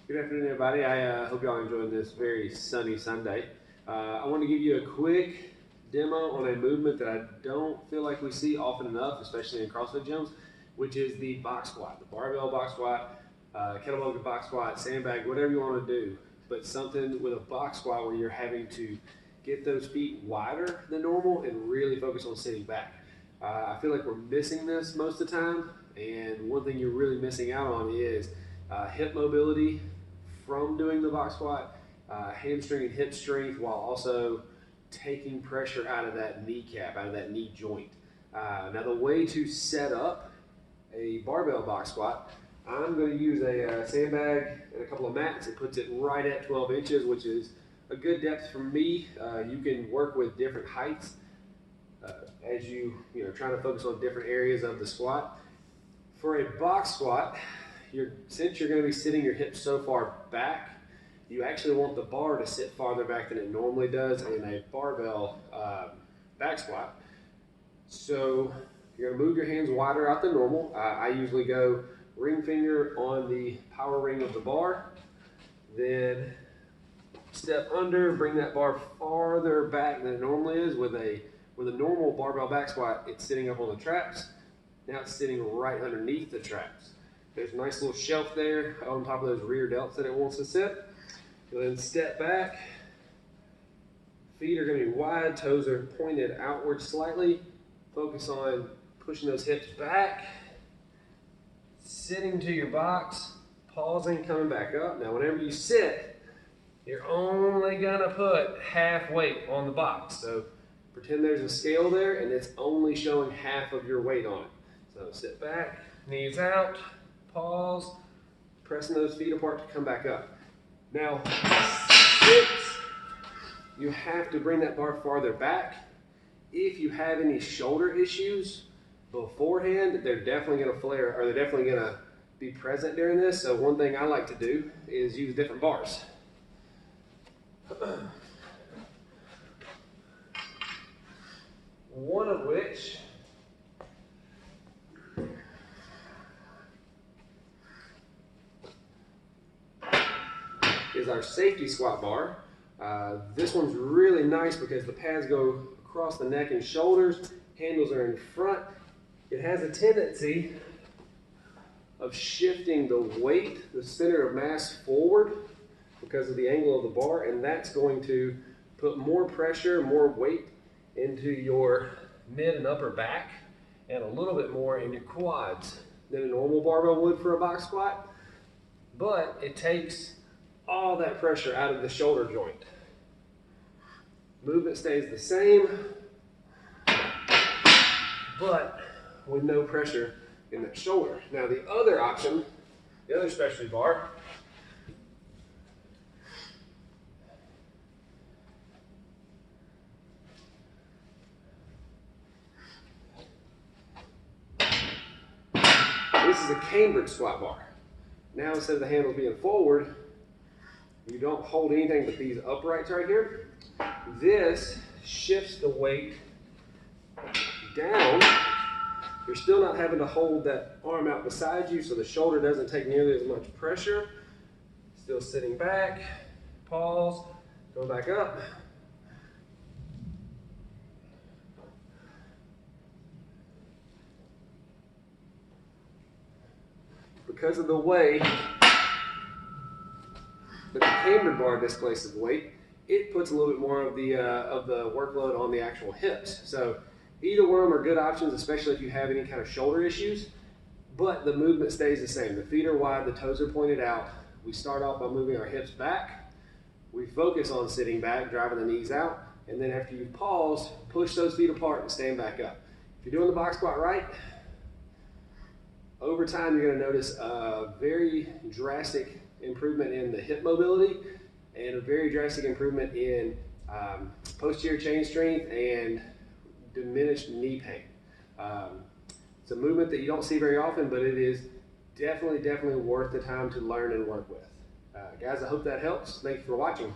Good afternoon, everybody. I hope y'all enjoyed this very sunny Sunday. I want to give you a quick demo on a movement that I don't feel like we see often enough, especially in CrossFit gyms, which is the box squat, the barbell box squat, kettlebell box squat, sandbag, whatever you want to do, but something with a box squat where you're having to get those feet wider than normal and really focus on sitting back. I feel like we're missing this most of the time, and one thing you're really missing out on is hip mobility from doing the box squat, hamstring and hip strength, while also taking pressure out of that kneecap, out of that knee joint. Now the way to set up a barbell box squat, I'm going to use a sandbag and a couple of mats. It puts it right at 12 inches, which is a good depth for me. You can work with different heights as you're trying to focus on different areas of the squat. For a box squat, since you're going to be sitting your hips so far back, you actually want the bar to sit farther back than it normally does in a barbell back squat. So you're going to move your hands wider out than normal. I usually go ring finger on the power ring of the bar, then step under, bring that bar farther back than it normally is. With a normal barbell back squat, it's sitting up on the traps. Now it's sitting right underneath the traps. There's a nice little shelf there on top of those rear delts that it wants to sit. You'll then step back. Feet are going to be wide, toes are pointed outward slightly. Focus on pushing those hips back, sitting to your box, pausing, coming back up. Now whenever you sit, you're only going to put half weight on the box. So pretend there's a scale there and it's only showing half of your weight on it. So sit back, knees out, pause, pressing those feet apart to come back up. Now, since you have to bring that bar farther back, if you have any shoulder issues beforehand, they're definitely going to flare, or they're definitely going to be present during this. So one thing I like to do is use different bars. One of which is our safety squat bar. This one's really nice because the pads go across the neck and shoulders, handles are in front. It has a tendency of shifting the weight, the center of mass forward because of the angle of the bar, and that's going to put more pressure, more weight into your mid and upper back and a little bit more in your quads than a normal barbell would for a box squat, but it takes all that pressure out of the shoulder joint. Movement stays the same, but with no pressure in that shoulder. Now the other option, the other specialty bar, this is a cambered squat bar. Now instead of the handles being forward, you don't hold anything but these uprights right here. This shifts the weight down. You're still not having to hold that arm out beside you, so the shoulder doesn't take nearly as much pressure. Still sitting back, pause, go back up. Because of the way that the cambered bar displaces weight, it puts a little bit more of the workload on the actual hips. So either one of them are good options, especially if you have any kind of shoulder issues, but the movement stays the same. The feet are wide, the toes are pointed out. We start off by moving our hips back. We focus on sitting back, driving the knees out, and then after you pause, push those feet apart and stand back up. If you're doing the box squat right, over time you're going to notice a very drastic improvement in the hip mobility and a very drastic improvement in posterior chain strength and diminished knee pain. It's a movement that you don't see very often, but it is definitely worth the time to learn and work with. Guys, I hope that helps. Thank you for watching.